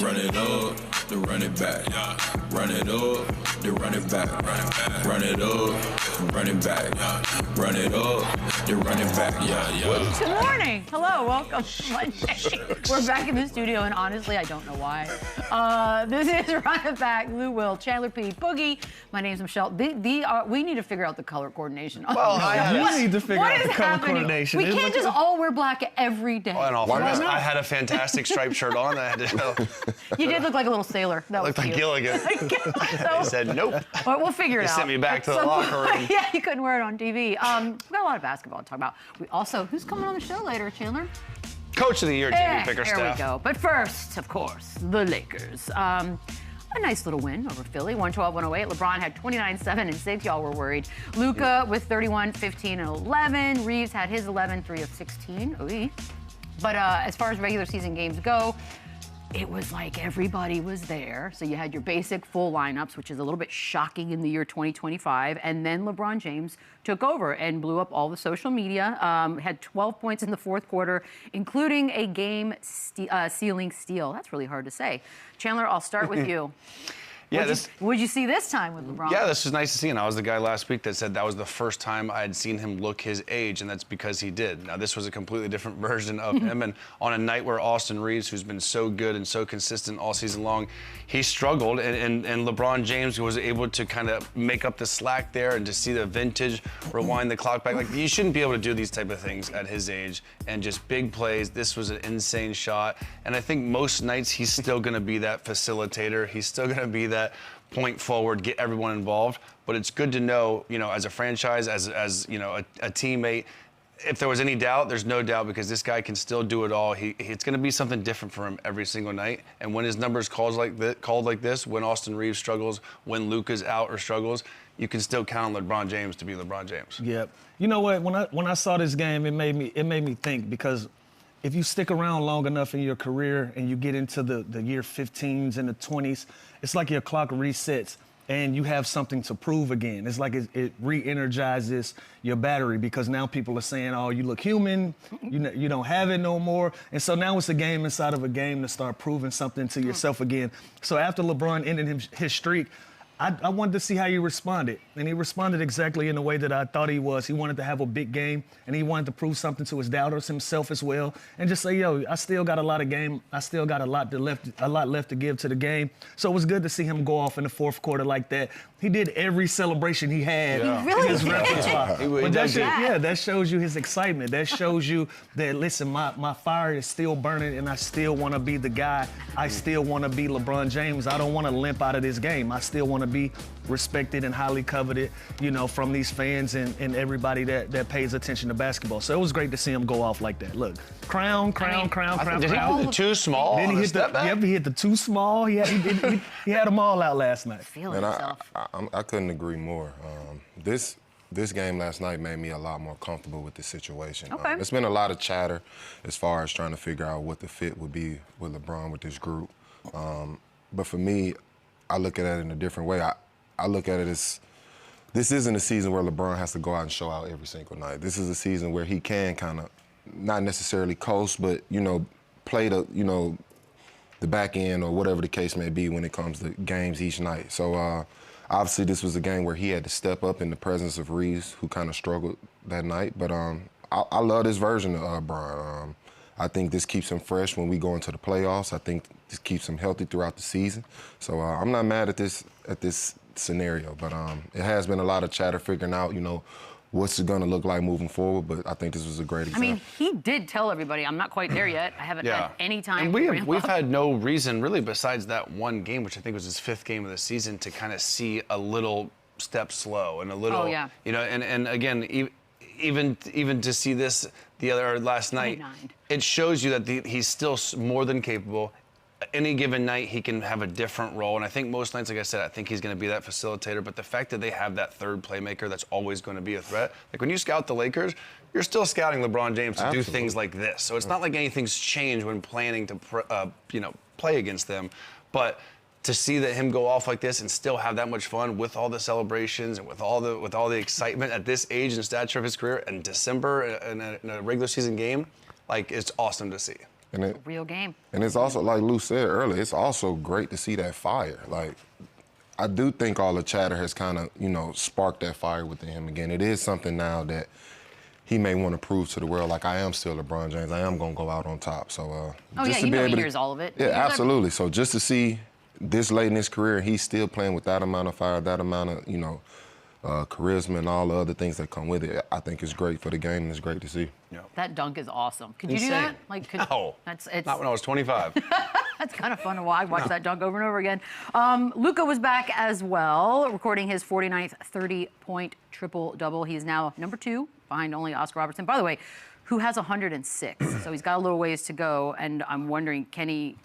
Run it up, then run it back. Run it up, then run it back. Run it up, run it back. Run it up, then run it back. Good morning. Hello, welcome to Monday. We're back in the studio, and honestly, I don't know why. This is Run It Back, Lou Will, Chandler P, Boogie. My name's Michelle. We need to figure out the color coordination. Well, you need to figure out the color coordination. We can't just all wear black every day. Oh, and I had a fantastic striped shirt on. You did look like a little sailor. That looked was like cute. Gilligan. I said nope. Well, we'll figure it out. They sent me back to the locker room. Yeah, you couldn't wear it on TV. We've got a lot of basketball to talk about. We also, who's coming on the show later, Chandler? Coach of the Year, Jimmy Bickerstaff. There we go. But first, of course, the Lakers. A nice little win over Philly, 112-108. LeBron had 29, 7, and 6. Y'all were worried. Luka with 31, 15, and 11. Reeves had his 11, 3 of 16. Ooh. But as far as regular season games go, it was like everybody was there. So you had your basic full lineups, which is a little bit shocking in the year 2025. And then LeBron James took over and blew up all the social media. Had 12 points in the fourth quarter, including a game-sealing steal. That's really hard to say. Chandler, I'll start with you. What'd you see this time with LeBron? Yeah, this was nice to see. And I was the guy last week that said that was the first time I had seen him look his age, and that's because he did. Now, this was a completely different version of him. And on a night where Austin Reeves, who's been so good and so consistent all season long, he struggled. And LeBron James was able to kind of make up the slack there and to see the vintage, rewind the clock back. Like, you shouldn't be able to do these type of things at his age. And just big plays. This was an insane shot. And I think most nights he's still going to be that facilitator. He's still going to be that point forward, get everyone involved. But it's good to know, as a franchise, as a teammate, if there was any doubt, there's no doubt, because this guy can still do it all. It's going to be something different for him every single night. And when his numbers called like this, when Austin Reeves struggles, when Luka's out or struggles, you can still count on LeBron James to be LeBron James. Yep. You know what? When I saw this game, it made me think, because if you stick around long enough in your career and you get into the year 15s and the 20s, it's like your clock resets and you have something to prove again. It's like it re-energizes your battery, because now people are saying, oh, you look human, you don't have it no more. And so now it's a game inside of a game to start proving something to yourself again. So after LeBron ended his streak, I wanted to see how he responded. And he responded exactly in the way that I thought he was. He wanted to have a big game, and he wanted to prove something to his doubters, himself as well, and just say, yo, I still got a lot of game. I still got a lot left to give to the game. So it was good to see him go off in the fourth quarter like that. He did every celebration he had in his repertoire. But that shows you his excitement. That shows you that, listen, my fire is still burning, and I still want to be the guy. I still want to be LeBron James. I don't want to limp out of this game. I still want to be respected and highly coveted, from these fans and everybody that pays attention to basketball. So it was great to see him go off like that. Look, crown. Did he hit the too small? Then he hit the too small. He had them all out last night. Feeling himself. I couldn't agree more. This game last night made me a lot more comfortable with the situation. Okay. It's been a lot of chatter as far as trying to figure out what the fit would be with LeBron with this group. But for me, I look at it in a different way. I look at it as, this isn't a season where LeBron has to go out and show out every single night. This is a season where he can kind of, not necessarily coast, but, play the back end or whatever the case may be when it comes to games each night. So obviously this was a game where he had to step up in the presence of Reeves, who kind of struggled that night. But I love this version of LeBron. I think this keeps him fresh when we go into the playoffs. I think this keeps him healthy throughout the season. So I'm not mad at this scenario, but it has been a lot of chatter figuring out, what's it gonna look like moving forward. But I think this was a great example. I mean, he did tell everybody, I'm not quite there yet. I haven't had any time. And we've had no reason, really, besides that one game, which I think was his 5th game of the season, to kind of see a little step slow and a little, and again, even to see this last night, it shows you that he's still more than capable. Any given night, he can have a different role. And I think most nights, like I said, I think he's going to be that facilitator. But the fact that they have that third playmaker that's always going to be a threat. Like, when you scout the Lakers, you're still scouting LeBron James to do things like this. So it's not like anything's changed when planning to, play against them. But to see that him go off like this and still have that much fun with all the celebrations and with all the excitement at this age and stature of his career in December in a regular season game, like, it's awesome to see. Real game. And it's also, like Lou said earlier, it's also great to see that fire. Like, I do think all the chatter has kind of, you know, sparked that fire within him again. It is something now that he may want to prove to the world, like, I am still LeBron James. I am going to go out on top. So, just to be able he to, hears all of it. Yeah, absolutely. So just to see this late in his career, he's still playing with that amount of fire, that amount of, you know, charisma and all the other things that come with it, I think it's great for the game and it's great to see. Yeah. That dunk is awesome. Could you do that? Like, No. It's Not when I was 25. That's kind of fun to watch. Watch that dunk over and over again. Luka was back as well, recording his 49th 30-point triple-double. He's now number 2, behind only Oscar Robertson, by the way, who has 106. So he's got a little ways to go, and I'm wondering, can he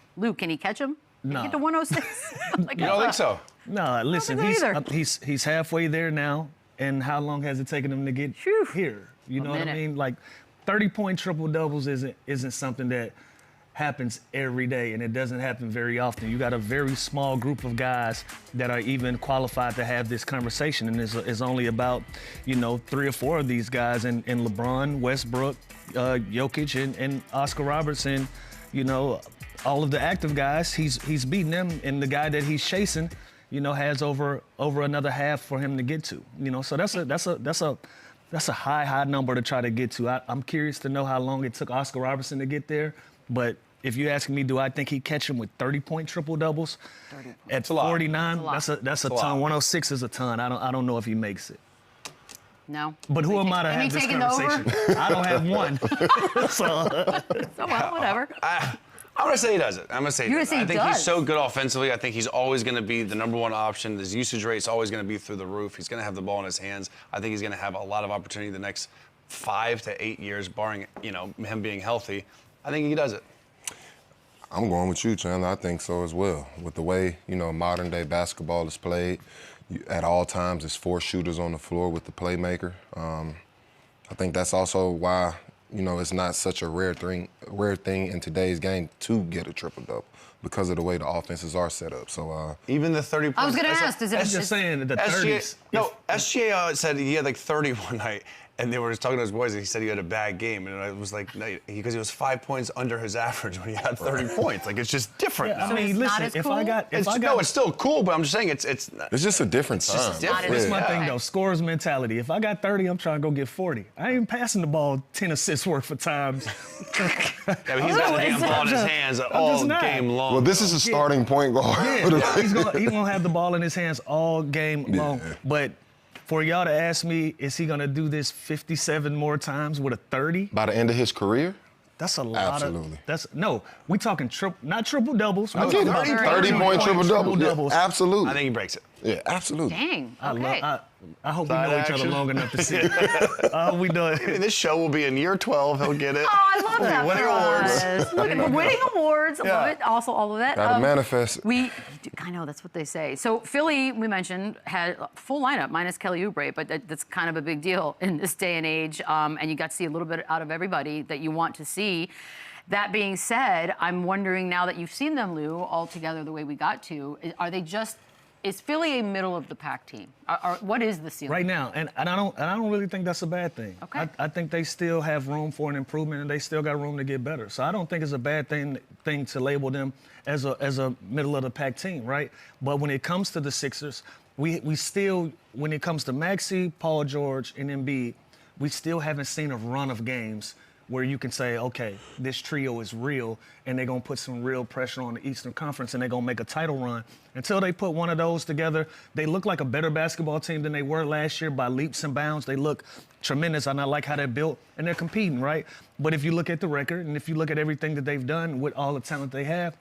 catch him? No. Get to 106? You don't think so? No, listen, he's halfway there now. And how long has it taken him to get here? You know what I mean? Like, 30-point triple-doubles isn't something that happens every day, and it doesn't happen very often. You got a very small group of guys that are even qualified to have this conversation, and it's only about, you know, 3 or 4 of these guys, and LeBron, Westbrook, Jokic, and Oscar Robertson, you know, all of the active guys, he's beating them, and the guy that he's chasing, you know, has over another half for him to get to. You know, so that's a high number to try to get to. I'm curious to know how long it took Oscar Robertson to get there, but if you ask me, do I think he'd catch him with 30-point triple-doubles at 49? That's a ton. 106 is a ton. I don't know if he makes it. No. But who am I to have this conversation? I don't have one. So well, whatever. I'm going to say he does it. I'm going to say he does it. I think does. he's so good offensively. I think he's always going to be the #1 option. His usage rate's always going to be through the roof. He's going to have the ball in his hands. I think he's going to have a lot of opportunity the next 5 to 8 years, barring, you know, him being healthy. I think he does it. I'm going with you, Chandler. I think so as well. With the way, you know, modern-day basketball is played, at all times it's 4 shooters on the floor with the playmaker. I think that's also why, you know, it's not such a rare thing in today's game to get a triple-double because of the way the offenses are set up. So even the 30 points. I was going to ask, I'm just saying the 30s. No, SGA said he had like 30 one night. And they were just talking to his boys, and he said he had a bad game. And it was like, because he was 5 points under his average when he had 30 points. Like, it's just different now. I mean, listen, it's still cool, but I'm just saying it's just a different time. Just different. That's my thing, though. Scorer's mentality. If I got 30, I'm trying to go get 40. I ain't passing the ball 10 assists worth of times. Yeah, but he's got the damn ball in his hands all game long. Well, this is a starting point guard. Yeah, he's gonna have the ball in his hands all game long. But for y'all to ask me, is he going to do this 57 more times with a 30? By the end of his career? That's a lot. Absolutely. We talking not triple doubles. I get 30-point triple-doubles. Yeah, absolutely. I think he breaks it. Yeah, absolutely. Dang. Okay. I hope we know each other long enough to see it. I hope we know it. This show will be in year 12. He'll get it. Oh, I love that. Winning awards. Look at winning awards. Yeah. Love it. Also, all of that. Gotta manifest. I know, that's what they say. So Philly, we mentioned, had a full lineup minus Kelly Oubre, but that's kind of a big deal in this day and age. And you got to see a little bit out of everybody that you want to see. That being said, I'm wondering now that you've seen them, Lou, all together the way we got to, is Philly a middle-of-the-pack team? What is the ceiling? Right now, and I don't really think that's a bad thing. Okay. I think they still have room for an improvement, and they still got room to get better. So I don't think it's a bad thing to label them as a middle-of-the-pack team, right? But when it comes to the Sixers, we still, when it comes to Maxey, Paul George, and Embiid, we still haven't seen a run of games where you can say, okay, this trio is real, and they're going to put some real pressure on the Eastern Conference, and they're going to make a title run. Until they put one of those together, they look like a better basketball team than they were last year by leaps and bounds. They look tremendous, and I like how they're built, and they're competing, right? But if you look at the record, and if you look at everything that they've done with all the talent they have,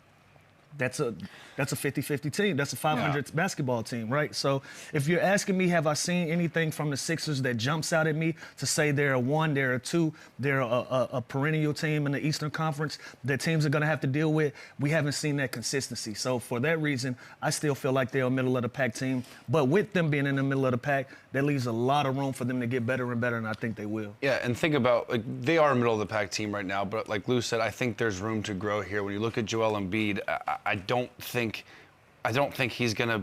that's a 50-50 team. That's a 500 basketball team, right? So if you're asking me, have I seen anything from the Sixers that jumps out at me to say they're a 1, they're a 2, they're a perennial team in the Eastern Conference that teams are going to have to deal with, we haven't seen that consistency. So for that reason, I still feel like they're a middle-of-the-pack team. But with them being in the middle of the pack, that leaves a lot of room for them to get better and better, and I think they will. Yeah, and think about, like, they are a middle-of-the-pack team right now, but like Lou said, I think there's room to grow here. When you look at Joel Embiid, I don't think he's going to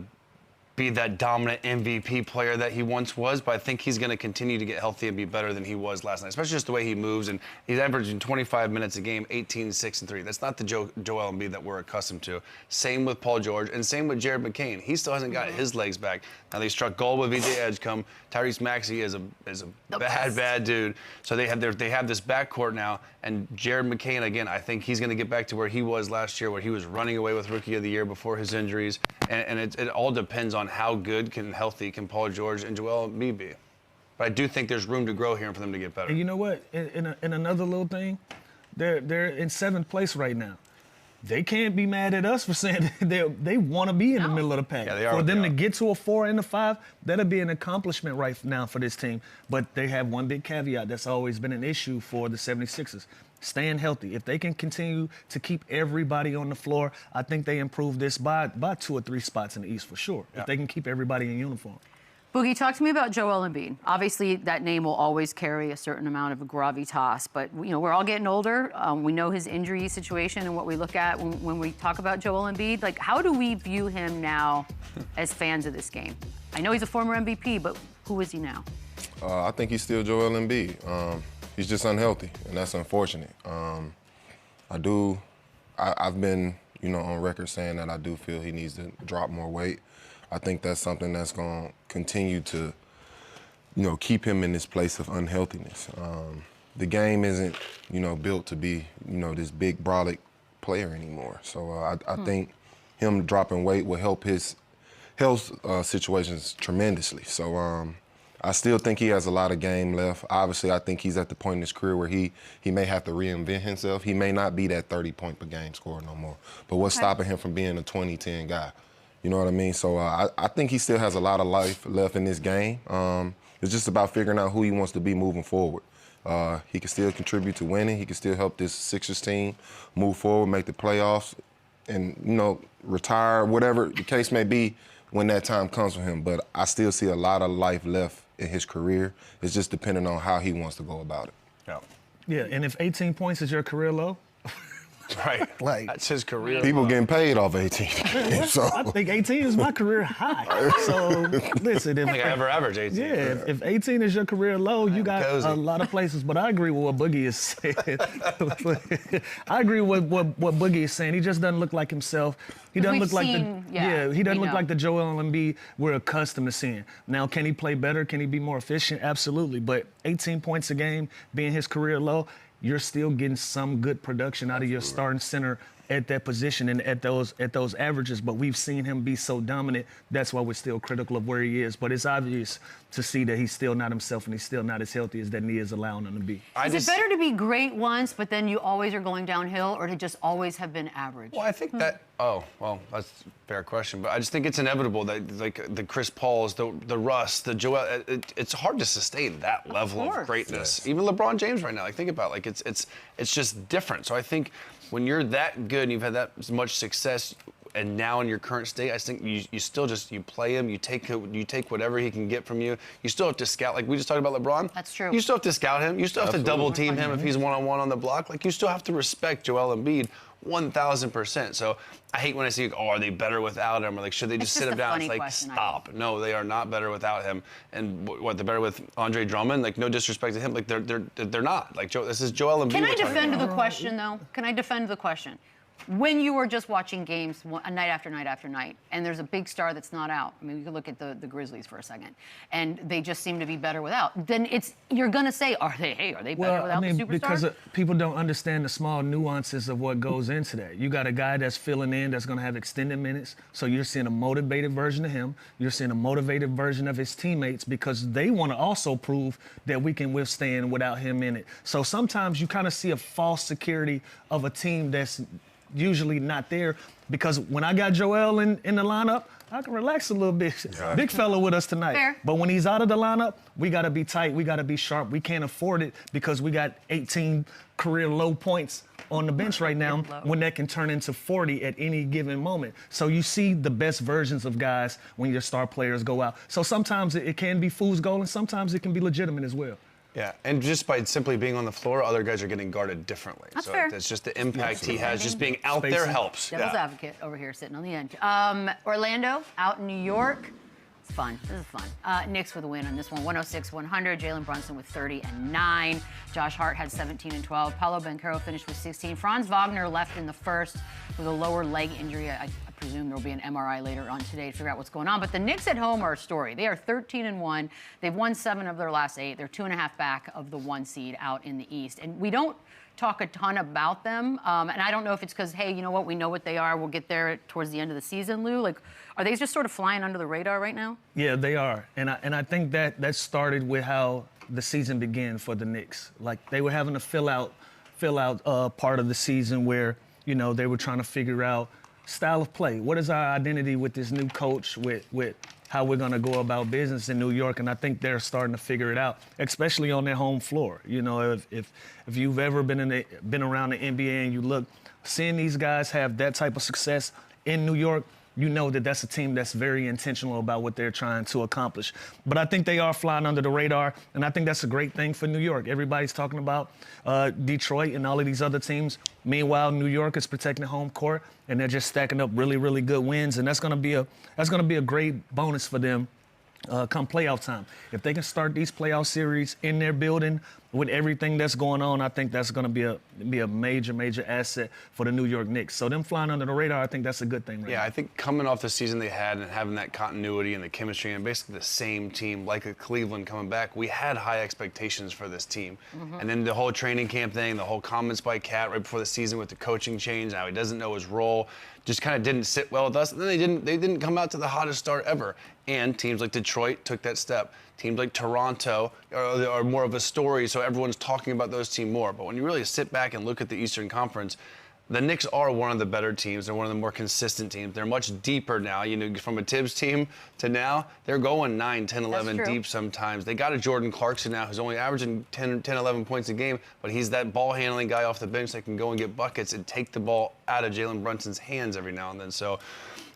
be that dominant MVP player that he once was, but I think he's going to continue to get healthy and be better than he was last night, especially just the way he moves. And he's averaging 25 minutes a game, 18, 6, and 3. That's not the Joel Embiid that we're accustomed to. Same with Paul George, and same with Jared McCain. He still hasn't got his legs back. Now they struck gold with VJ Edgecombe. Tyrese Maxey is a bad dude. So they have this backcourt now, and Jared McCain, again, I think he's going to get back to where he was last year, where he was running away with Rookie of the Year before his injuries. And it all depends on how good and healthy can Paul George and Joel Embiid be. But I do think there's room to grow here and for them to get better. And you know what? In another little thing, they're in 7th place right now. They can't be mad at us for saying they want to be in the middle of the pack. Yeah, they are. For them to get to a 4 and a 5, that'll be an accomplishment right now for this team. But they have one big caveat that's always been an issue for the 76ers. Staying healthy. If they can continue to keep everybody on the floor, I think they improve this by 2 or 3 spots in the East for sure. Yeah. If they can keep everybody in uniform. Boogie, talk to me about Joel Embiid. Obviously, that name will always carry a certain amount of gravitas, but we're all getting older. We know his injury situation and what we look at when we talk about Joel Embiid. Like, how do we view him now as fans of this game? I know he's a former MVP, but who is he now? I think he's still Joel Embiid. He's just unhealthy, and that's unfortunate. I've been, on record saying that I do feel he needs to drop more weight. I think that's something that's going to continue to, keep him in this place of unhealthiness. The game isn't, built to be, this big, brolic player anymore. So I think him dropping weight will help his health situations tremendously. So I still think he has a lot of game left. Obviously, I think he's at the point in his career where he may have to reinvent himself. He may not be that 30-point-per-game scorer no more. But what's stopping him from being a 20-10 guy? You know what I mean? So I think he still has a lot of life left in this game. It's just about figuring out who he wants to be moving forward. He can still contribute to winning. He can still help this Sixers team move forward, make the playoffs, and, retire, whatever the case may be when that time comes for him. But I still see a lot of life left in his career. It's just depending on how he wants to go about it. Yeah. Yeah, and if 18 points is your career low, Right. Like, that's his career. People getting paid off 18. So I think 18 is my career high. So listen, I think I ever averaged 18. Yeah, if 18 is your career low, you got cozy. a lot of places. But I agree with what Boogie is saying. I agree with what Boogie is saying. He just doesn't look like himself. He doesn't look like he doesn't look like the Joel Embiid we're accustomed to seeing. Now, can he play better? Can he be more efficient? Absolutely. But 18 points a game being his career low, you're still getting some good production out of your starting center at that position and at those averages. But we've seen him be so dominant. That's why we're still critical of where he is. But it's obvious to see that he's still not himself and he's still not as healthy as that he is allowing him to be. Is it better to be great once, but then you always are going downhill, or to just always have been average? Well, I think that. Oh, well, that's a fair question, but I just think it's inevitable that, like, the Chris Pauls, the Russ, the Joel, it's hard to sustain that level of greatness. Yes. Even LeBron James right now, like, think about it, like, it's just different. So I think when you're that good and you've had that much success, and now in your current state, I think you still just play him. You take whatever he can get from you. You still have to scout. Like we just talked about LeBron. That's true. You still have to scout him. You still have to double team him if he's one-on-one on the block. Like you still have to respect Joel Embiid 1,000%. So I hate when I see, are they better without him? Or like, should they just sit him down? It's like, stop. No, they are not better without him. And what, they're better with Andre Drummond? Like, no disrespect to him. Like, they're not. Like, this is Joel Embiid. Can I defend the question, though? Can I defend the question? When you were just watching games night after night after night, and there's a big star that's not out, I mean, we could look at the Grizzlies for a second, and they just seem to be better without, then you're going to say, are they better without the superstar? Because people don't understand the small nuances of what goes into that. You got a guy that's filling in that's going to have extended minutes, so you're seeing a motivated version of him. You're seeing a motivated version of his teammates because they want to also prove that we can withstand without him in it. So sometimes you kind of see a false security of a team that's usually not there, because when I got Joel in the lineup, I can relax a little bit. Yeah. Big fella with us tonight. Fair. But when he's out of the lineup, we got to be tight. We got to be sharp. We can't afford it because we got 18 career low points on the bench right now when that can turn into 40 at any given moment. So you see the best versions of guys when your star players go out. So sometimes it can be fool's gold and sometimes it can be legitimate as well. Yeah, and just by simply being on the floor, other guys are getting guarded differently. That's so fair. It's just the impact he has. Just being out there helps. Devil's advocate over here sitting on the end. Orlando, out in New York. It's fun. This is fun. Knicks with a win on this one, 106-100. Jalen Brunson with 30 and 9. Josh Hart had 17 and 12. Paolo Banchero finished with 16. Franz Wagner left in the first with a lower leg injury. I presume there will be an MRI later on today to figure out what's going on. But the Knicks at home are a story. They are 13 and 1. They've won 7 of their last 8. They're 2.5 back of the 1 seed out in the East. And we don't talk a ton about them. And I don't know if it's because, hey, you know what? We know what they are. We'll get there towards the end of the season, Lou. Like, are they just sort of flying under the radar right now? Yeah, they are. And I think that started with how the season began for the Knicks. Like, they were having to fill out part of the season where, you know, they were trying to figure out style of play. What is our identity with this new coach, with how we're going to go about business in New York? And I think they're starting to figure it out, especially on their home floor. You know, if you've ever been around the NBA and you look, seeing these guys have that type of success in New York, you know that that's a team that's very intentional about what they're trying to accomplish. But I think they are flying under the radar, and I think that's a great thing for New York. Everybody's talking about Detroit and all of these other teams. Meanwhile, New York is protecting home court, and they're just stacking up really, really good wins, and that's going to be a great bonus for them come playoff time. If they can start these playoff series in their building with everything that's going on, I think that's going to be a major asset for the New York Knicks. So them flying under the radar, I think that's a good thing right now. I think coming off the season they had and having that continuity and the chemistry and basically the same team like a Cleveland coming back, we had high expectations for this team. And then the whole training camp thing, the whole comments by Cat right before the season with the coaching change, how he doesn't know his role, just kind of didn't sit well with us. And then they didn't come out to the hottest start ever. And teams like Detroit took that step. Teams like Toronto are more of a story, so everyone's talking about those teams more. But when you really sit back and look at the Eastern Conference, the Knicks are one of the better teams. They're one of the more consistent teams. They're much deeper now. You know, from a Tibbs team to now, they're going 9, 10, 11 deep sometimes. They got a Jordan Clarkson now who's only averaging 10, 11 points a game, but he's that ball-handling guy off the bench that can go and get buckets and take the ball out of Jalen Brunson's hands every now and then. So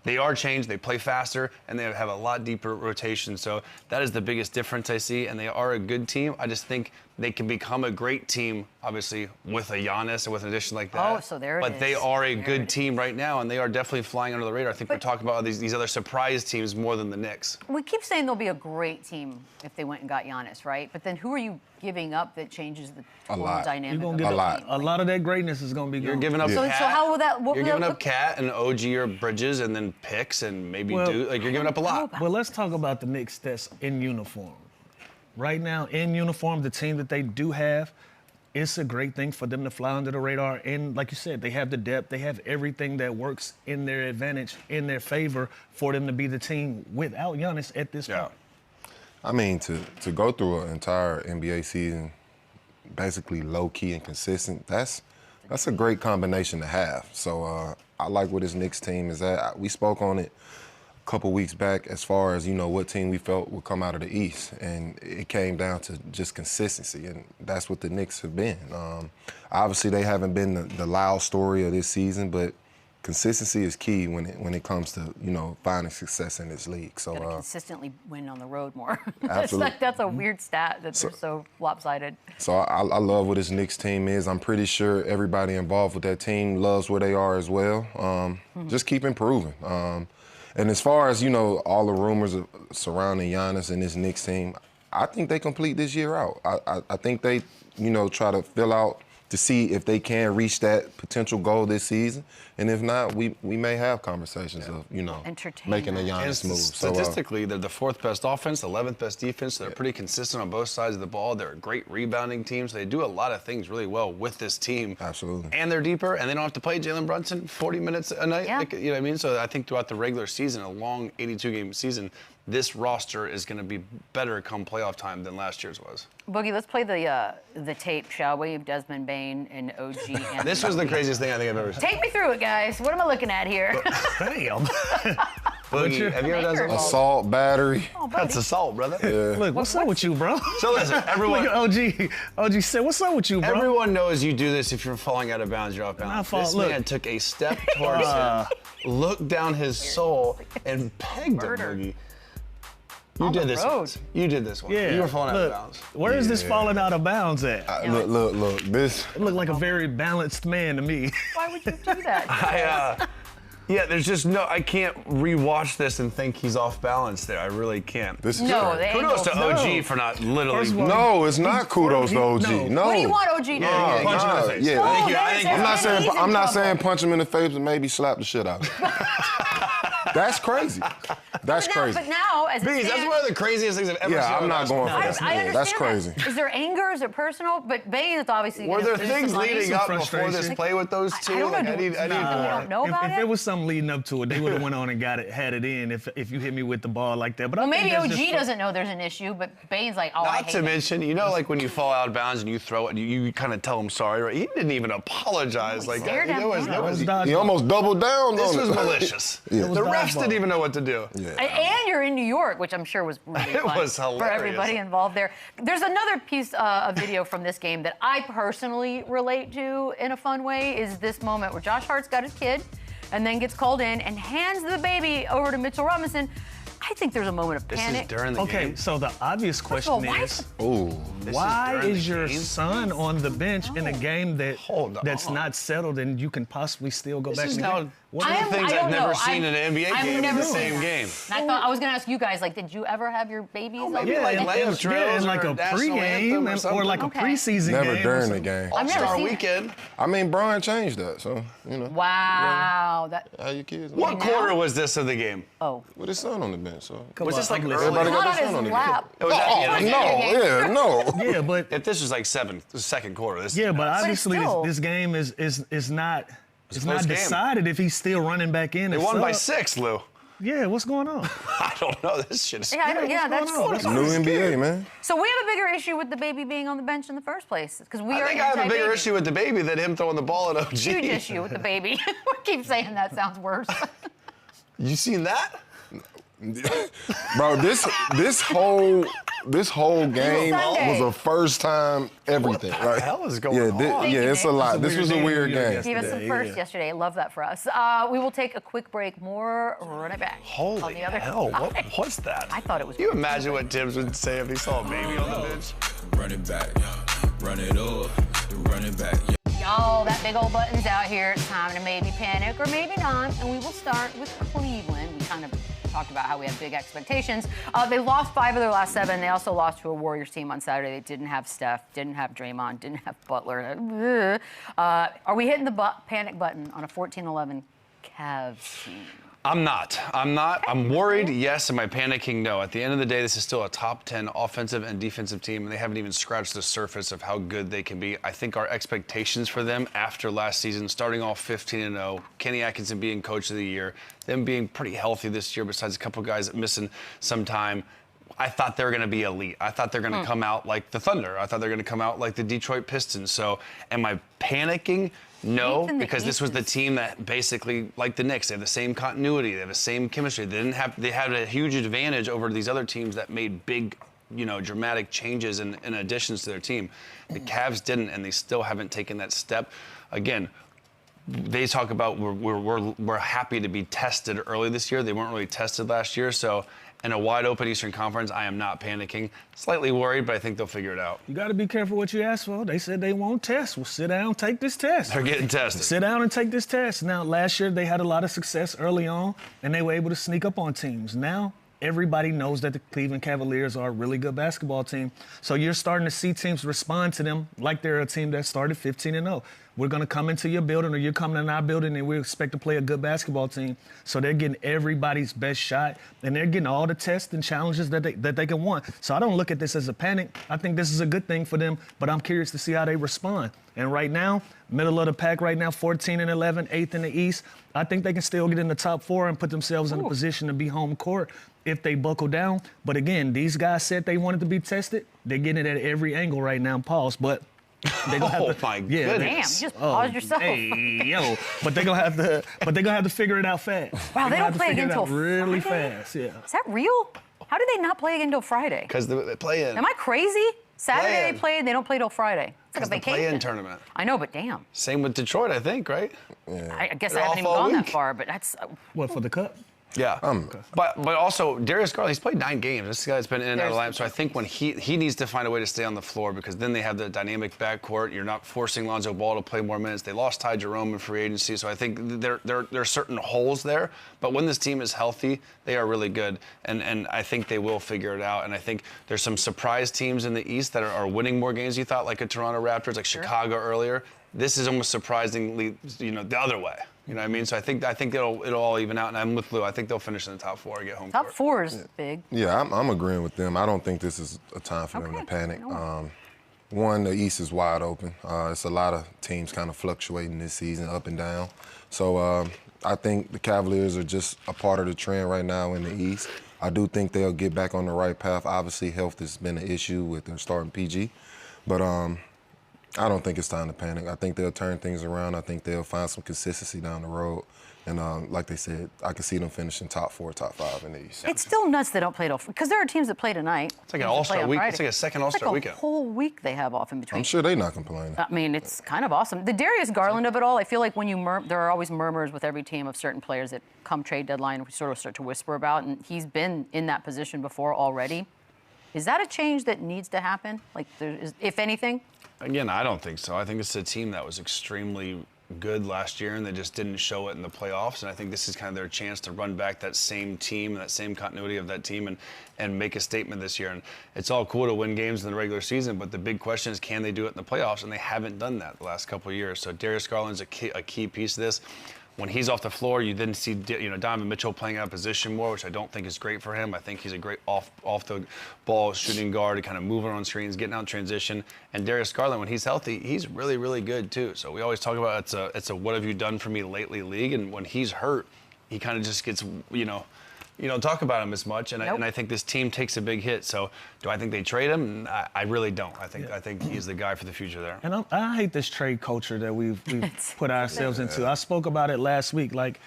they are changed, they play faster, and they have a lot deeper rotation. So that is the biggest difference I see, and they are a good team. I just think they can become a great team, obviously, with a Giannis and with an addition like that. Oh, so there it is. But they are a good team right now, and they are definitely flying under the radar. I think we're talking about these other surprise teams more than the Knicks. We keep saying they'll be a great team if they went and got Giannis, right? But then who are you giving up that changes the total dynamic? You're gonna get a lot of that greatness is going to be gone. You're giving up Cat. So how will that? You're giving up Cat and OG or Bridges, and then picks and maybe Duke. Like, you're giving up a lot. Well, let's talk about the Knicks that's in uniform. Right now, in uniform, the team that they do have, it's a great thing for them to fly under the radar. And like you said, they have the depth. They have everything that works in their advantage, in their favor, for them to be the team without Giannis at this point. I mean, to go through an entire NBA season, basically low-key and consistent, that's a great combination to have. So I like what this Knicks team is at. We spoke on it a couple weeks back as far as, you know, what team we felt would come out of the East. And it came down to just consistency, and that's what the Knicks have been. Obviously, they haven't been the loud story of this season, but consistency is key when it comes to, you know, finding success in this league. So gotta consistently win on the road more. Absolutely. That's a weird stat that they're so lopsided. So I love what this Knicks team is. I'm pretty sure everybody involved with that team loves where they are as well. Just keep improving. And as far as, you know, all the rumors surrounding Giannis and this Knicks team, I think they complete this year out. I think they, you know, try to fill out to see if they can reach that potential goal this season. And if not, we may have conversations of, you know, making a Giannis move. Statistically, they're the 4th best offense, 11th best defense. So they're pretty consistent on both sides of the ball. They're a great rebounding team. So they do a lot of things really well with this team. Absolutely. And they're deeper, and they don't have to play Jalen Brunson 40 minutes a night. Yeah. Like, you know what I mean? So I think throughout the regular season, a long 82-game season, this roster is going to be better come playoff time than last year's was. Boogie, let's play the tape, shall we, of Desmond Bain and OG. And This was the craziest thing I think I've ever seen. Take me through it, guys. What am I looking at here? Damn. Boogie, have you ever done something? Assault, battery. That's assault, brother. Look, what's up with you, bro? So listen, everyone. Look at OG said, what's up with you, bro? Everyone knows you do this if you're falling out of bounds, you're off bounds. This man took a step towards him, looked down his soul, and pegged him, Boogie. You did this one. You did this one. Yeah. You were falling out of bounds. Where is this falling out of bounds at? Look. This. It looked like a very balanced man to me. Why would you do that? Yeah, there's just I can't rewatch this and think he's off balance there. I really can't. This is No, crazy. Kudos to No. OG for not literally. First of all, No, it's not kudos to OG. No. No. What do you want OG to do? Yeah, punch him in the face. Yeah. Oh, Thank you. I there's think- I'm not he's saying in I'm not trouble. saying punch him in the face and maybe slap the shit out of him. That's crazy. That's crazy. But now, as it Bees, that's stands, one of the craziest things I've ever seen. Yeah, I'm on not basketball. going for that. I understand That's that. crazy. Is there anger? Is it personal? But Bane is obviously. Were gonna there lose things some money. leading Some up before this frustration. play with those two? I don't know. Like, I need. We don't know about if it. there was something leading up to it, they would have went on and had it in. If you hit me with the ball like that, but Well, I think maybe that's OG just- doesn't know there's an issue, but Bane's like, oh, I Not hate to it. mention, like when you fall out of bounds and you throw it, you kind of tell him sorry, right? He didn't even apologize. Like stared at there was, him. there was, It was He almost doubled down this on was it. malicious. Yeah. The It was refs dodgeball. didn't even know what to do. Yeah. And you're in New York, which I'm sure was really It fun was for hilarious. everybody involved there. There's another piece of video from this game that I personally relate to in a fun way, is this moment where Josh Hart's got his kid and then gets called in and hands the baby over to Mitchell Robinson. I think there's a moment of This panic. is during the Okay, game. so the obvious First of all, question why is, Ooh. why during is the your game? son on the bench in a game Hold that's on. not settled and you can possibly still go This back is and now get? What two I am- things I I've don't never know. seen in an NBA I've game in never the seen same that. game. And I thought I was gonna ask you guys, like, did you ever have your babies? on maybe the like bench? layup drills in like or a national anthem or pregame or something. like a Okay. preseason Never game. or during the something. game. I've never All-Star seen it. weekend. I mean, Brian changed that, so Wow. That. how your kids? What now? quarter was this of the game? Oh. With his son on the bench, so Was this like I'm early? everybody Not got on their his son on the lap. bench. It was at the end of the game. No, yeah, no. Yeah, but If this was like the second quarter. This yeah, but obviously still- this game is not. It's close not game. decided if he's still running back in. They and won by sub. 6, Lou. Yeah, what's going on? I don't know. This shit is. Yeah, that's what's going on? New NBA, man. So we have a bigger issue with the baby being on the bench in the first place, because we I are think I have a bigger anti-baby. issue with the baby than him throwing the ball at OG. Huge issue with the baby. We keep saying that sounds worse. You seen that? Bro, this whole game Sunday. was a first time everything. What the Like, hell is going yeah, on? yeah, it's a lot. This was a weird game. Gave us some Yeah, first yeah. yesterday. Love that for us. We will take a quick break. More run it back. on Holy the other hell! side. What was that? I thought it was. Can you imagine what Tibbs would say if he saw a baby on the bench? Run it back, run it up, run it back. Y'all, that big old button's out here. It's time to maybe panic or maybe not. And we will start with Cleveland. We kind of talked about how we had big expectations. They lost 5 of their last 7. They also lost to a Warriors team on Saturday. They didn't have Steph, didn't have Draymond, didn't have Butler. Are we hitting the panic button on a 14-11 Cavs team? I'm not. I'm worried, yes. Am I panicking? No. At the end of the day, this is still a top 10 offensive and defensive team, and they haven't even scratched the surface of how good they can be. I think our expectations for them after last season, starting off 15-0, Kenny Atkinson being coach of the year, them being pretty healthy this year, besides a couple guys missing some time, I thought they were going to be elite. I thought they're going to come out like the Thunder. I thought they're going to come out like the Detroit Pistons. So am I panicking? No, Eighth in the because this was the team that basically, like the Knicks, they have the same continuity, they have the same chemistry. They had a huge advantage over these other teams that made big, dramatic changes and additions to their team. The Cavs didn't, and they still haven't taken that step. Again, they talk about we're happy to be tested early this year. They weren't really tested last year, so in a wide open Eastern Conference, I am not panicking. Slightly worried, but I think they'll figure it out. You got to be careful what you ask for. They said they won't test. Well, sit down, take this test. They're getting tested. Sit down and take this test. Now, last year they had a lot of success early on, and they were able to sneak up on teams. Now, everybody knows that the Cleveland Cavaliers are a really good basketball team. So you're starting to see teams respond to them like they're a team that started 15-0. We're going to come into your building, or you're coming in our building, and we expect to play a good basketball team. So they're getting everybody's best shot, and they're getting all the tests and challenges that they can want. So I don't look at this as a panic. I think this is a good thing for them, but I'm curious to see how they respond. And right now, middle of the pack right now, 14-11, 8th in the East. I think they can still get in the top 4 and put themselves in a position to be home court if they buckle down. But again, these guys said they wanted to be tested. They're getting it at every angle right now, pause. But they're gonna have to, my Damn, goodness. you just paused yourself. Hey, yo, but they're gonna have to figure it out fast. Wow, they They're gonna don't have to play figure again it out till really Friday? fast. Yeah. Is that real? How did they not play again till Friday? Because they play in. Am I crazy? Saturday Play-in. they played, they don't play till Friday. It's like a the vacation. play-in tournament. I know, but damn. Same with Detroit, I think, right? I guess They're I haven't off even all gone that week. far, but that's What, for the cup? Yeah, but also Darius Garland, he's played 9 games. This guy's been in and out of the lineup, so I think when he needs to find a way to stay on the floor because then they have the dynamic backcourt. You're not forcing Lonzo Ball to play more minutes. They lost Ty Jerome in free agency, so I think there are certain holes there. But when this team is healthy, they are really good, and I think they will figure it out. And I think there's some surprise teams in the East that are winning more games you thought, like a Toronto Raptors, like Chicago earlier. This is almost surprisingly, the other way. You know what I mean? So I think it'll all even out, and I'm with Lou. I think they'll finish in the top 4 and get home. Top 4 is big. Yeah, I'm agreeing with them. I don't think this is a time for them to panic. One, the East is wide open. It's a lot of teams kind of fluctuating this season, up and down. So I think the Cavaliers are just a part of the trend right now in the East. I do think they'll get back on the right path. Obviously, health has been an issue with their starting PG, but I don't think it's time to panic. I think they'll turn things around. I think they'll find some consistency down the road. And like they said, I can see them finishing top 4, top 5 in the East. It's still nuts they don't play till, because there are teams that play tonight. It's like an All-Star week. It's like a second All-Star weekend. A whole week they have off in between. I'm sure they're not complaining. I mean, it's kind of awesome. The Darius Garland of it all, I feel like when there are always murmurs with every team of certain players that come trade deadline we sort of start to whisper about, and he's been in that position before already. Is that a change that needs to happen? Like, if anything? Again, I don't think so. I think this is a team that was extremely good last year, and they just didn't show it in the playoffs. And I think this is kind of their chance to run back that same team, that same continuity of that team, and make a statement this year. And it's all cool to win games in the regular season, but the big question is, can they do it in the playoffs? And they haven't done that the last couple of years. So Darius Garland's a key piece of this. When he's off the floor, you then see Donovan Mitchell playing out of position more, which I don't think is great for him. I think he's a great off the ball shooting guard, kind of moving on screens, getting out in transition. And Darius Garland, when he's healthy, he's really, really good too. So we always talk about it's a what have you done for me lately league, and when he's hurt, he kind of just gets you don't talk about him as much, and I think this team takes a big hit. So, do I think they trade him? I really don't. I think he's the guy for the future there. And I hate this trade culture that we've put ourselves into. I spoke about it last week. Like,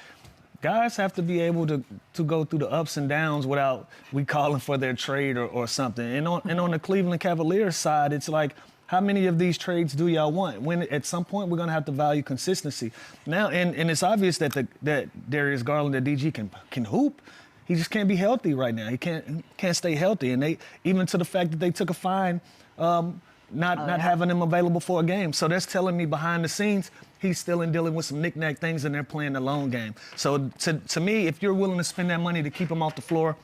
guys have to be able to go through the ups and downs without we calling for their trade or something. And on the Cleveland Cavaliers side, it's like, how many of these trades do y'all want? When at some point we're gonna have to value consistency. Now, and it's obvious that Darius Garland, the DG, can hoop. He just can't be healthy right now. He can't stay healthy, and they even to the fact that they took a fine, not having him available for a game. So that's telling me behind the scenes he's still dealing with some knick-knack things, and they're playing the long game. So to me, if you're willing to spend that money to keep him off the floor,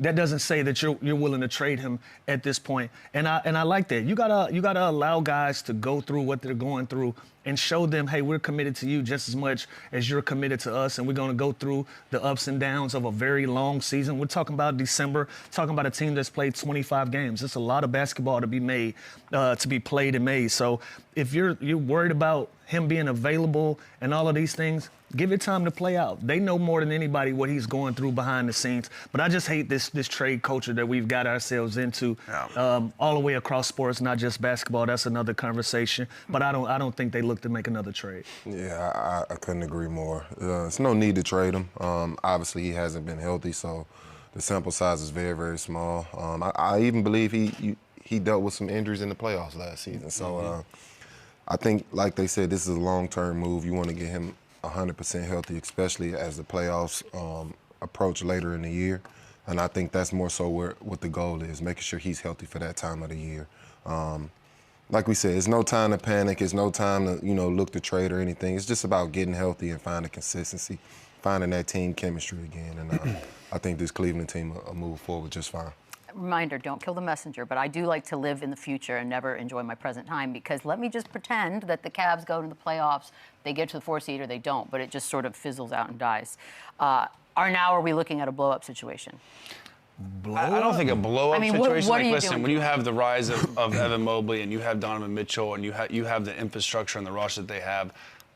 that doesn't say that you're willing to trade him at this point. And I like that. You gotta allow guys to go through what they're going through and show them, hey, we're committed to you just as much as you're committed to us, and we're gonna go through the ups and downs of a very long season. We're talking about December, talking about a team that's played 25 games. It's a lot of basketball to be made, to be played and made. So if you're worried about him being available and all of these things, give it time to play out. They know more than anybody what he's going through behind the scenes. But I just hate this trade culture that we've got ourselves into, all the way across sports, not just basketball. That's another conversation. But I don't think they look to make another trade. Yeah, I couldn't agree more. There's no need to trade him. Obviously, he hasn't been healthy, so the sample size is very, very small. I even believe he dealt with some injuries in the playoffs last season. So I think, like they said, this is a long-term move. You want to get him 100% healthy, especially as the playoffs approach later in the year. And I think that's more so what the goal is, making sure he's healthy for that time of the year. Like we said, it's no time to panic. It's no time to, look to trade or anything. It's just about getting healthy and finding consistency, finding that team chemistry again. And I think this Cleveland team will move forward just fine. Reminder, don't kill the messenger, but I do like to live in the future and never enjoy my present time, because let me just pretend that the Cavs go to the playoffs, they get to the 4 seed or they don't, but it just sort of fizzles out and dies. Are we looking at a blow-up situation? I don't think a blow-up situation. What are you listen, doing? when you have the rise of Evan Mobley and you have Donovan Mitchell and you have the infrastructure and the roster that they have,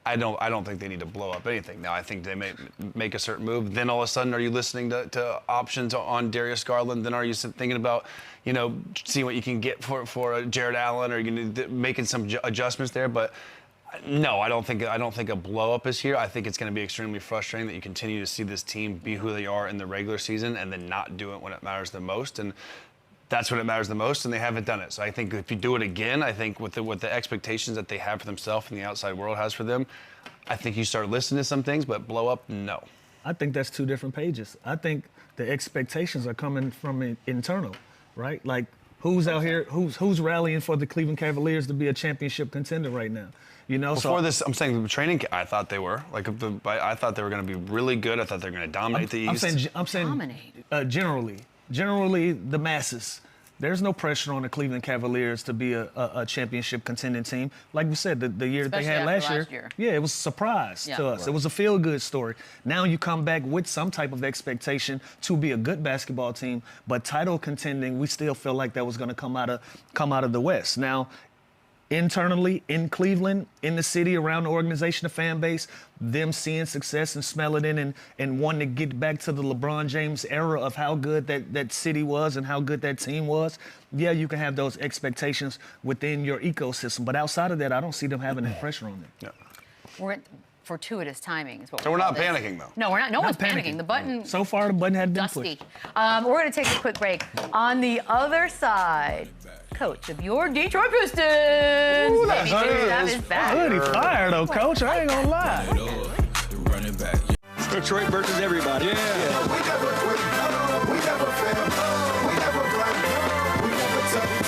I don't think they need to blow up anything. Now, I think they may make a certain move. Then all of a sudden, are you listening to options on Darius Garland? Then are you thinking about, seeing what you can get for Jared Allen? Or are you going to making some adjustments there? But no, I don't think a blow up is here. I think it's going to be extremely frustrating that you continue to see this team be who they are in the regular season and then not do it when it matters the most. And that's when it matters the most, and they haven't done it. So I think if you do it again, I think with the expectations that they have for themselves and the outside world has for them, I think you start listening to some things, but blow up, no. I think that's two different pages. I think the expectations are coming from internal, right? Like, who's out here, who's rallying for the Cleveland Cavaliers to be a championship contender right now? You know, Before this, I'm saying the training. I thought they were I thought they were going to be really good. I thought they were going to dominate the East. I'm saying Dominate. Generally, the masses. There's no pressure on the Cleveland Cavaliers to be a championship contending team. Like we said, the year that they had last year, yeah, it was a surprise to us. Right. It was a feel-good story. Now you come back with some type of expectation to be a good basketball team, but title contending, we still feel like that was going to come out of the West. Now, internally, in Cleveland, in the city, around the organization, the fan base, them seeing success and smelling it and wanting to get back to the LeBron James era of how good that city was and how good that team was, yeah, you can have those expectations within your ecosystem. But outside of that, I don't see them having any pressure on them. Yeah. We're at fortuitous timing is what So we're not panicking, though. No, we're not. No one's panicking. The button. So far, the button hadn't been dusty. pushed. We're going to take a quick break. On the other side, coach of your Detroit Pistons. Ooh, that's Bickerstaff is back. Good, he fired though, coach. I ain't gonna lie. The running back. Detroit versus everybody. Yeah. We never quit, we never fail, we never run, we never tell.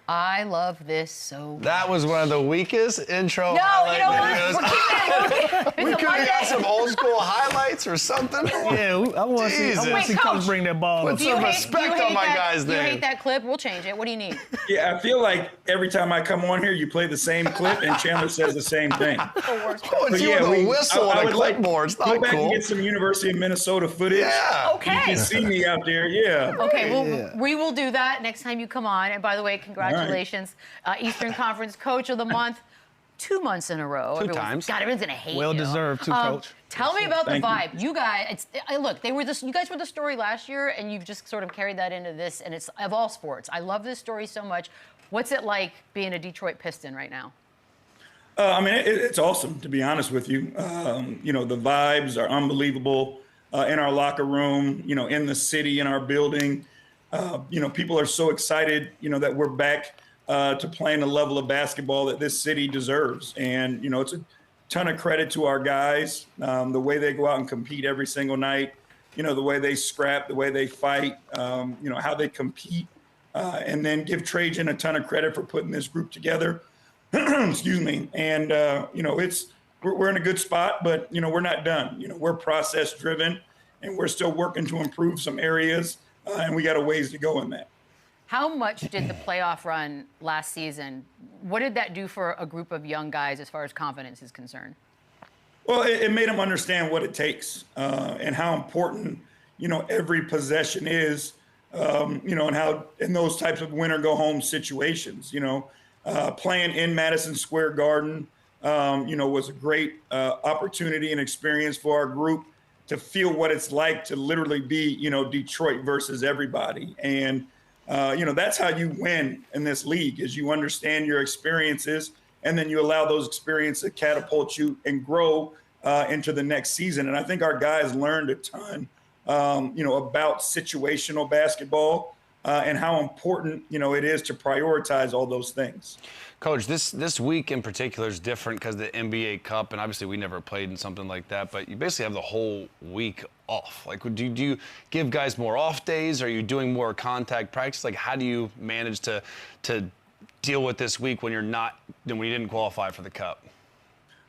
I love this so much. That was one of the weakest intro No, highlight you know what? videos. We're keeping it. We could have got some old school highlights or something. Yeah, I want to see Jesus. coach bring that ball. Put up. some respect on my guy's You name. hate that clip? We'll change it. What do you need? Yeah, I feel like every time I come on here, you play the same clip, and Chandler says the same thing. Oh, it's But you yeah, with a we- whistle I and a would like- clipboard. It's Go not back cool. and get some University of Minnesota footage. Yeah. Okay. You can see me out there, yeah. Okay, well, we will do that next time you come on. And by the way, congratulations, Eastern Conference Coach of the Month, 2 months in a row. Two times. God, everyone's gonna hate you. Well deserved, too, Coach. Tell me about the Thank you. vibe. You guys, look, you guys were the story last year, and you've just sort of carried that into this, and it's of all sports. I love this story so much. What's it like being a Detroit Piston right now? I mean, it's awesome, to be honest with you. You know, the vibes are unbelievable in our locker room, you know, in the city, in our building. You know, people are so excited, you know, that we're back to playing the level of basketball that this city deserves. And, you know, it's a ton of credit to our guys, the way they go out and compete every single night, you know, the way they scrap, the way they fight, you know, how they compete. And then give Trajan a ton of credit for putting this group together. Excuse me. And, you know, we're in a good spot, but, you know, we're not done. You know, we're process driven and we're still working to improve some areas. And we got a ways to go in that. How much did the playoff run last season, what did that do for a group of young guys as far as confidence is concerned? Well, it made them understand what it takes and how important, you know, every possession is, you know, and how in those types of win or go home situations, you know, playing in Madison Square Garden, you know, was a great opportunity and experience for our group to feel what it's like to literally be, you know, Detroit versus everybody. And, you know, that's how you win in this league is you understand your experiences and then you allow those experiences to catapult you and grow into the next season. And I think our guys learned a ton, you know, about situational basketball and how important, you know, it is to prioritize all those things. Coach, this week in particular is different because the NBA Cup, and obviously we never played in something like that, but you basically have the whole week off. Like, do you give guys more off days? Are you doing more contact practice? Like, how do you manage to deal with this week when you didn't qualify for the Cup?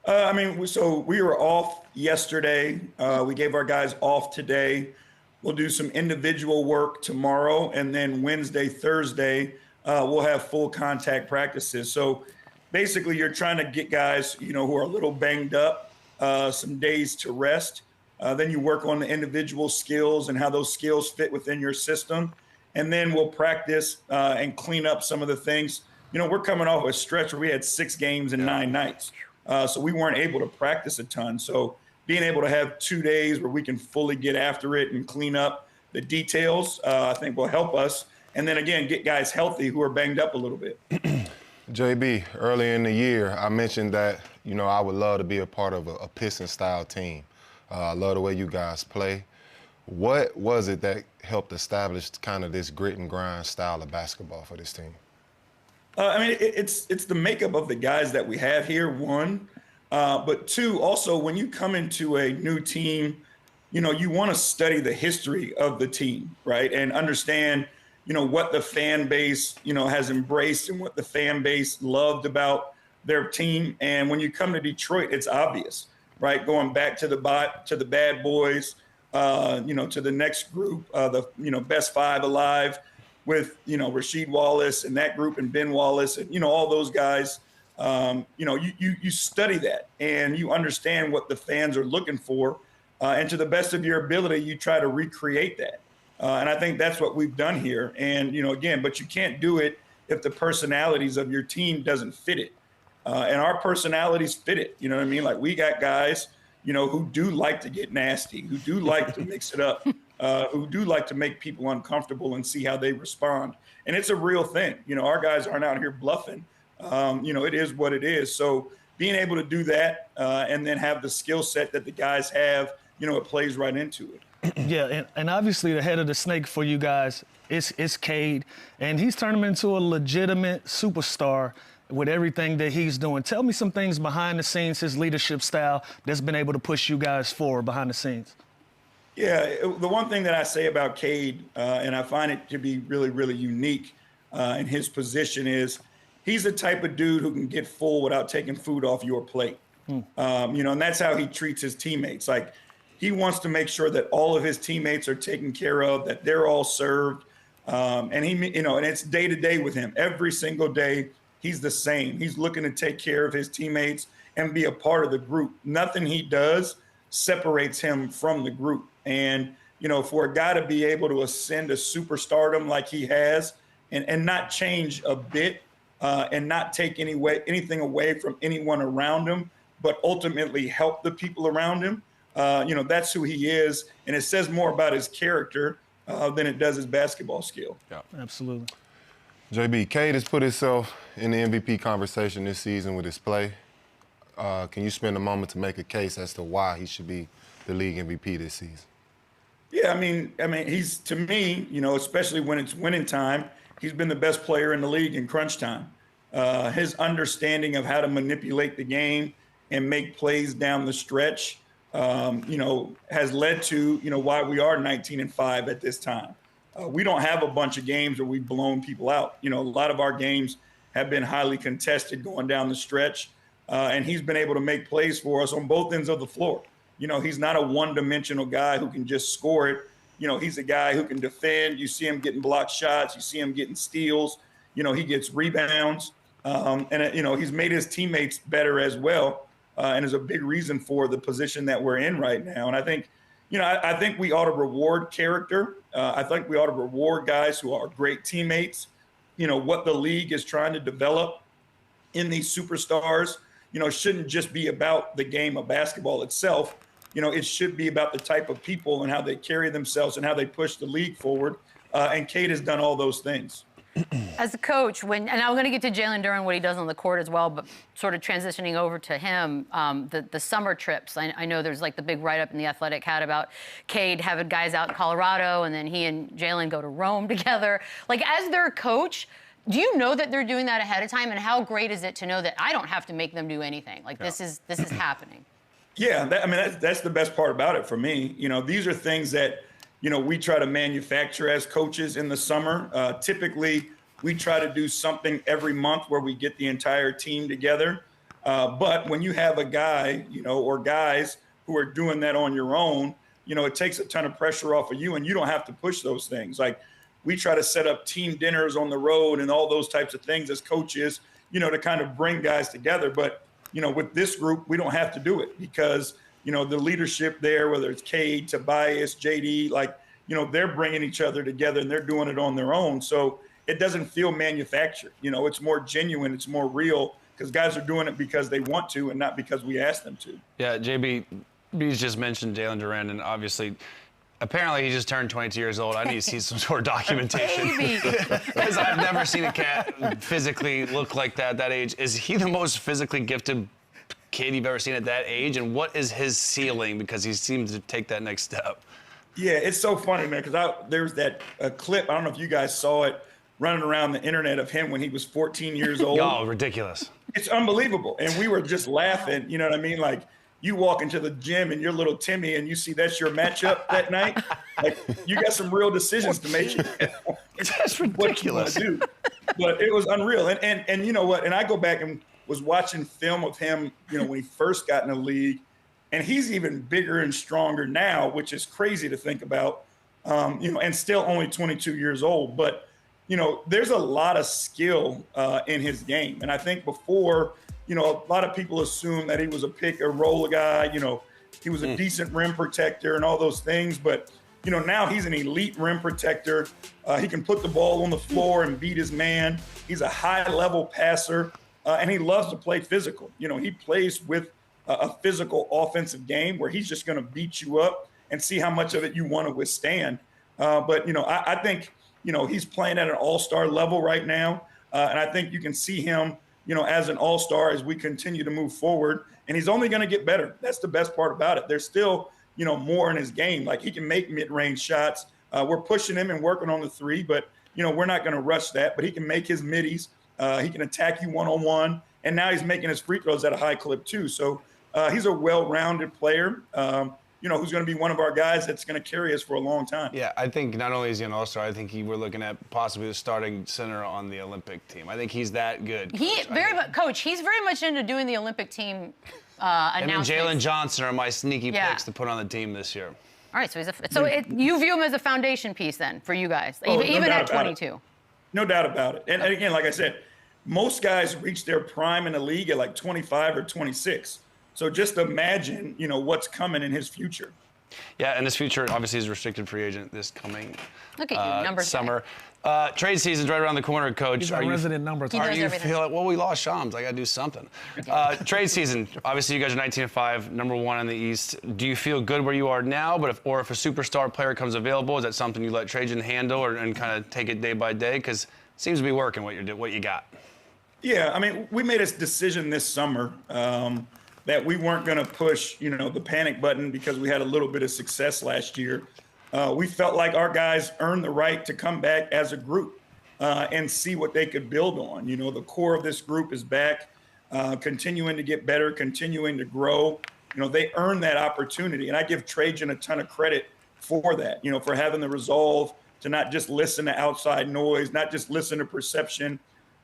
I mean, so we were off yesterday. We gave our guys off today. We'll do some individual work tomorrow, and then Wednesday, Thursday, we'll have full contact practices. So basically you're trying to get guys, you know, who are a little banged up, some days to rest. Then you work on the individual skills and how those skills fit within your system. And then we'll practice and clean up some of the things. You know, we're coming off a stretch where we had 6 games in 9 nights. So we weren't able to practice a ton. So being able to have 2 days where we can fully get after it and clean up the details, I think will help us. And then again, get guys healthy who are banged up a little bit. JB, early in the year, I mentioned that, you know, I would love to be a part of a Piston-style team. I love the way you guys play. What was it that helped establish kind of this grit and grind style of basketball for this team? I mean, it's the makeup of the guys that we have here, one. But two, also, when you come into a new team, you want to study the history of the team, right? And understand, what the fan base, has embraced and what the fan base loved about their team. And when you come to Detroit, it's obvious, right? Going back to the bad boys, to the next group, the best five alive with, Rasheed Wallace and that group and Ben Wallace and, all those guys. You study that and you understand what the fans are looking for. And to the best of your ability, you try to recreate that. And I think that's what we've done here. And, again, but you can't do it if the personalities of your team doesn't fit it. And our personalities fit it. You know what I mean? Like we got guys, who do like to get nasty, who do like to mix it up, who do like to make people uncomfortable and see how they respond. And it's a real thing. Our guys aren't out here bluffing. It is what it is. So being able to do that and then have the skill set that the guys have, it plays right into it. Yeah, and obviously the head of the snake for you guys is Cade, and he's turned him into a legitimate superstar with everything that he's doing. Tell me some things behind the scenes, his leadership style that's been able to push you guys forward behind the scenes. Yeah, the one thing that I say about Cade, and I find it to be really, really unique in his position is he's the type of dude who can get full without taking food off your plate. And that's how he treats his teammates. Like, he wants to make sure that all of his teammates are taken care of, that they're all served. And and it's day to day with him. Every single day, he's the same. He's looking to take care of his teammates and be a part of the group. Nothing he does separates him from the group. And, for a guy to be able to ascend to superstardom like he has and not change a bit and not take anything away from anyone around him, but ultimately help the people around him, that's who he is. And it says more about his character than it does his basketball skill. Yeah, absolutely. JB, Cade has put himself in the MVP conversation this season with his play. Can you spend a moment to make a case as to why he should be the league MVP this season? Yeah, I mean, he's, to me, especially when it's winning time, he's been the best player in the league in crunch time. His understanding of how to manipulate the game and make plays down the stretch, has led to, why we are 19-5 at this time. We don't have a bunch of games where we've blown people out. A lot of our games have been highly contested going down the stretch, and he's been able to make plays for us on both ends of the floor. He's not a one-dimensional guy who can just score it. He's a guy who can defend. You see him getting blocked shots. You see him getting steals. He gets rebounds. And he's made his teammates better as well, and is a big reason for the position that we're in right now. And I think, I think we ought to reward character. I think we ought to reward guys who are great teammates. What the league is trying to develop in these superstars, shouldn't just be about the game of basketball itself. It should be about the type of people and how they carry themselves and how they push the league forward. And Cade has done all those things. As a coach, and I'm going to get to Jalen Duren, what he does on the court as well, but sort of transitioning over to him, the summer trips. I know there's like the big write-up in The Athletic had about Cade having guys out in Colorado, and then he and Jalen go to Rome together. Like, as their coach, do you know that they're doing that ahead of time? And how great is it to know that I don't have to make them do anything? Like, this is happening. Yeah, that's the best part about it for me. These are things that, we try to manufacture as coaches in the summer. Typically, we try to do something every month where we get the entire team together. But when you have a guy, or guys who are doing that on your own, it takes a ton of pressure off of you, and you don't have to push those things. Like, we try to set up team dinners on the road and all those types of things as coaches, to kind of bring guys together. But, with this group, we don't have to do it because, the leadership there, whether it's Cade, Tobias, JD, they're bringing each other together and they're doing it on their own. So it doesn't feel manufactured. It's more genuine. It's more real because guys are doing it because they want to and not because we ask them to. Yeah, JB, B's just mentioned Jalen Duren, and obviously, apparently he just turned 22 years old. I need to see some sort of documentation. Because I've never seen a cat physically look like that at that age. Is he the most physically gifted kid you've ever seen at that age? And what is his ceiling? Because he seems to take that next step. Yeah, it's so funny, man, because there's that clip. I don't know if you guys saw it running around the internet of him when he was 14 years old. Oh, ridiculous. It's unbelievable. And we were just laughing, you know what I mean? Like, you walk into the gym and you're little Timmy and you see that's your matchup that night. Like, you got some real decisions to make. That's ridiculous. Do. But it was unreal. And you know what? And I go back and was watching film of him, you know, when he first got in the league. And he's even bigger and stronger now, which is crazy to think about, you know, and still only 22 years old. But, you know, there's a lot of skill in his game. And I think before, you know, a lot of people assume that he was a pick and roll guy. You know, he was a decent rim protector and all those things. But, you know, now he's an elite rim protector. He can put the ball on the floor and beat his man. He's a high-level passer, and he loves to play physical. You know, he plays with a physical offensive game where he's just going to beat you up and see how much of it you want to withstand. But, you know, I think, you know, he's playing at an all-star level right now. And I think you can see him, you know, as an all-star as we continue to move forward. And he's only going to get better. That's the best part about it. There's still, you know, more in his game. Like, he can make mid-range shots. We're pushing him and working on the three, but, you know, we're not going to rush that. But he can make his middies. He can attack you one-on-one. And now he's making his free throws at a high clip too. So he's a well-rounded player, you know, who's going to be one of our guys that's going to carry us for a long time. Yeah, I think not only is he an all-star, I think we're looking at possibly the starting center on the Olympic team. I think he's that good. Coach, he's very much into doing the Olympic team and announcements. Jalen Johnson are my sneaky picks to put on the team this year. All right, so you view him as a foundation piece then for you guys, even at 22. No doubt about it. And again, like I said, most guys reach their prime in the league at like 25 or 26. So just imagine, you know, what's coming in his future. Yeah, and his future obviously is restricted free agent this coming summer. Trade season's right around the corner, Coach. He's our resident number. Are you feeling, well, we lost Shams. I got to do something. Trade season, obviously you guys are 19-5, number one in the East. Do you feel good where you are now? But if a superstar player comes available, is that something you let Trajan handle and kind of take it day by day? Because it seems to be working what you got. Yeah, I mean, we made a decision this summer that we weren't going to push, you know, the panic button because we had a little bit of success last year. We felt like our guys earned the right to come back as a group and see what they could build on. You know, the core of this group is back, continuing to get better, continuing to grow. You know, they earned that opportunity. And I give Trajan a ton of credit for that, you know, for having the resolve to not just listen to outside noise, not just listen to perception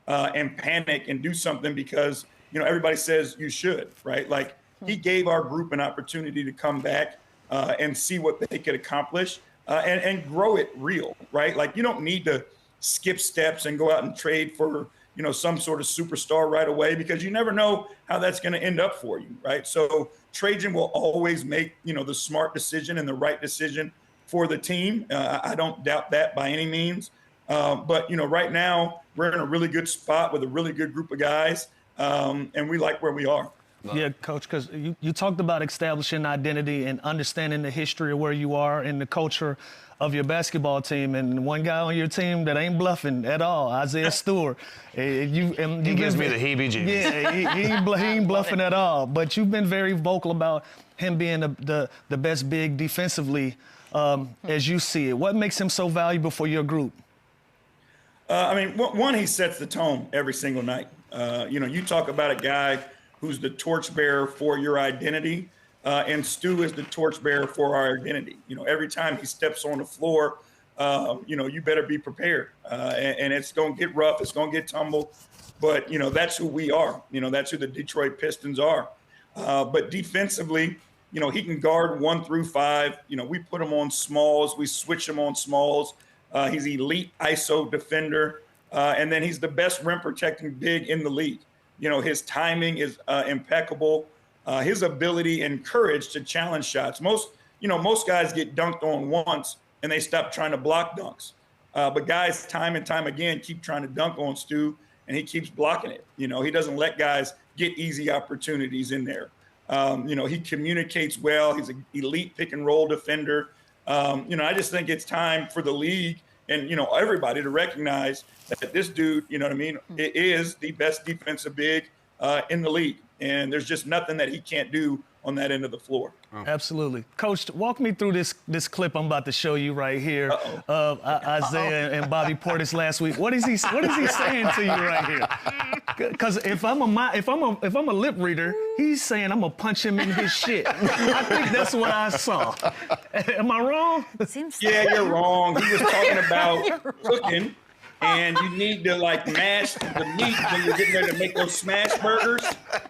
and panic and do something because, you know, everybody says you should, right? Like, he gave our group an opportunity to come back and see what they could accomplish and grow it real, right? Like, you don't need to skip steps and go out and trade for, you know, some sort of superstar right away because you never know how that's going to end up for you, right? So Trajan will always make, you know, the smart decision and the right decision for the team. I don't doubt that by any means. But, you know, right now we're in a really good spot with a really good group of guys. And we like where we are. Yeah, Coach, because you talked about establishing identity and understanding the history of where you are and the culture of your basketball team. And one guy on your team that ain't bluffing at all, Isaiah Stewart. He gives me the heebie-jeebies. Yeah, he ain't bluffing at all. But you've been very vocal about him being the best big defensively as you see it. What makes him so valuable for your group? I mean, one, he sets the tone every single night. You know, you talk about a guy who's the torchbearer for your identity, and Stu is the torchbearer for our identity. You know, every time he steps on the floor, you know, you better be prepared. And it's going to get rough. It's going to get tumbled. But, you know, that's who we are. You know, that's who the Detroit Pistons are. But defensively, you know, he can guard 1 through 5. You know, we put him on smalls. We switch him on smalls. He's elite ISO defender. And then he's the best rim protecting big in the league. You know, his timing is impeccable. His ability and courage to challenge shots. Most guys get dunked on once and they stop trying to block dunks. But guys, time and time again, keep trying to dunk on Stu, and he keeps blocking it. You know, he doesn't let guys get easy opportunities in there. You know, he communicates well. He's an elite pick and roll defender. You know, I just think it's time for the league and, you know, everybody to recognize that this dude, you know what I mean, is the best defensive big in the league. And there's just nothing that he can't do on that end of the floor. Absolutely. Coach, walk me through this clip I'm about to show you right here of Isaiah and Bobby Portis last week. What is he saying to you right here? Because if I'm a lip reader, he's saying I'm gonna punch him in his shit. I think that's what I saw. Am I wrong? Yeah, you're wrong. He was talking about cooking. And you need to mash the meat when you're getting ready to make those smash burgers.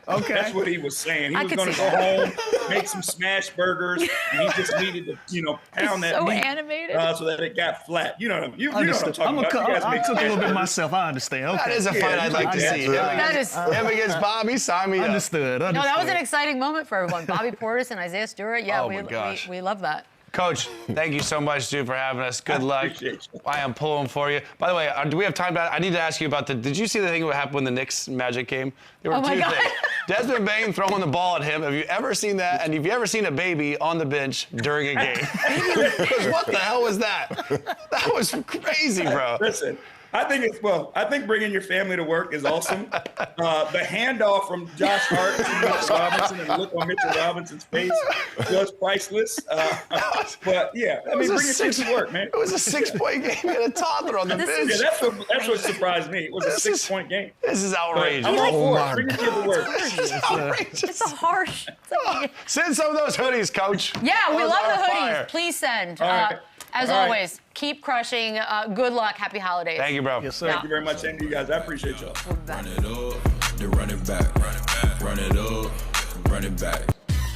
Okay. That's what he was saying. He was going to go home, make some smash burgers, and he just needed to, pound that meat animated. So that it got flat. You know what I'm talking about. I cook a little bit myself. I understand. Okay. That is a fight I'd like to see. Him against Bobby, sign me up. Understood. No, that was an exciting moment for everyone. Bobby Portis and Isaiah Stewart. Yeah, we love that. Coach, thank you so much, dude, for having us. Good luck. I am pulling for you. By the way, do we have time? I need to ask you about did you see the thing that happened when the Knicks Magic game? There were two things. Desmond Bane throwing the ball at him. Have you ever seen that? And have you ever seen a baby on the bench during a game? What the hell was that? That was crazy, bro. Listen. I think bringing your family to work is awesome. The handoff from Josh Hart to Mitchell Robinson and the look on Mitchell Robinson's face was priceless. But yeah, bring your kids to work, man. It was a 6-point game and a toddler on the bench. Yeah, that's what surprised me. It was a 6-point game. This is outrageous. I'm all for it. Bring your kids to work. This is outrageous. It's a harsh. Send some of those hoodies, Coach. Yeah, we love the hoodies. Fire. Please send. All As always, keep crushing. Good luck. Happy holidays. Thank you, bro. Yes, sir. Thank you very much, and you guys. I appreciate y'all. Run it up, then run it back. Run it up, run it back.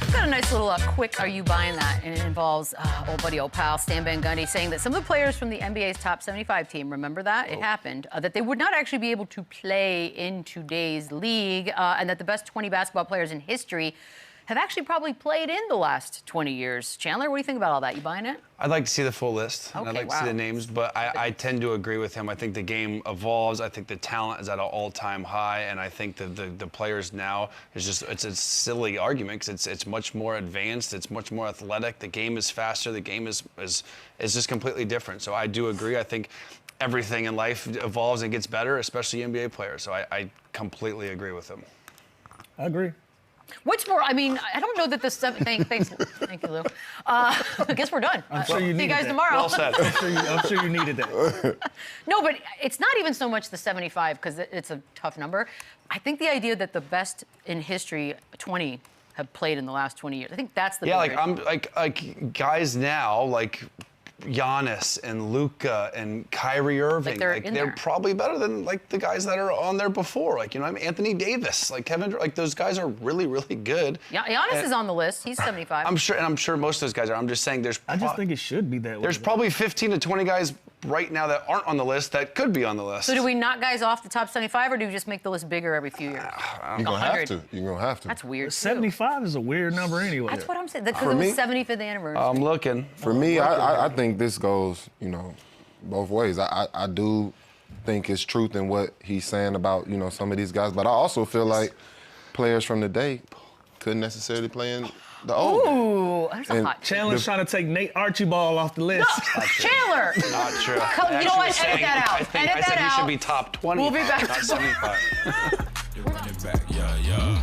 I've got a nice little quick Are You Buying That? And it involves old buddy, old pal, Stan Van Gundy saying that some of the players from the NBA's top 75 team, remember that? It happened, that they would not actually be able to play in today's league, and that the best 20 basketball players in history have actually probably played in the last 20 years. Chandler, what do you think about all that? You buying it? I'd like to see the full list. Okay, and I'd like to see the names, but I tend to agree with him. I think the game evolves. I think the talent is at an all-time high, and I think that the players now it's a silly argument because it's much more advanced. It's much more athletic. The game is faster. The game is just completely different. So I do agree. I think everything in life evolves and gets better, especially NBA players. So I completely agree with him. I agree. What's more, I mean, I don't know that the thanks, thank you, Lou. I guess we're done. I'm sure you see you guys that. tomorrow. Well said. I'm sure you needed that. No, but it's not even so much the 75 because it's a tough number. I think the idea that the best in history, 20, have played in the last 20 years. I think that's the big I'm like guys now like Giannis and Luka and Kyrie Irving, they're probably better than like the guys that are on there before. Like, Anthony Davis, like Kevin, like those guys are really, really good. Yeah, Giannis is on the list. He's 75. I'm sure most of those guys are. I'm just saying I just think it should be that way. There's probably 15 to 20 guys right now that aren't on the list that could be on the list. So do we knock guys off the top 75 or do we just make the list bigger every few years? You're going to have to. You're going to have to. That's weird. 75 is a weird number anyway. That's what I'm saying. Because it was 75th anniversary. I'm looking. For me, I think this goes, both ways. I do think it's truth in what he's saying about, some of these guys. But I also feel like players from the day couldn't necessarily play in the old. Ooh, that's a hot. Chandler's trying to take Nate Archibald off the list. No, Chandler! Not true. You know what? Edit that out. I said he should be top 20. We'll be back. Not 75. Run it back, yeah.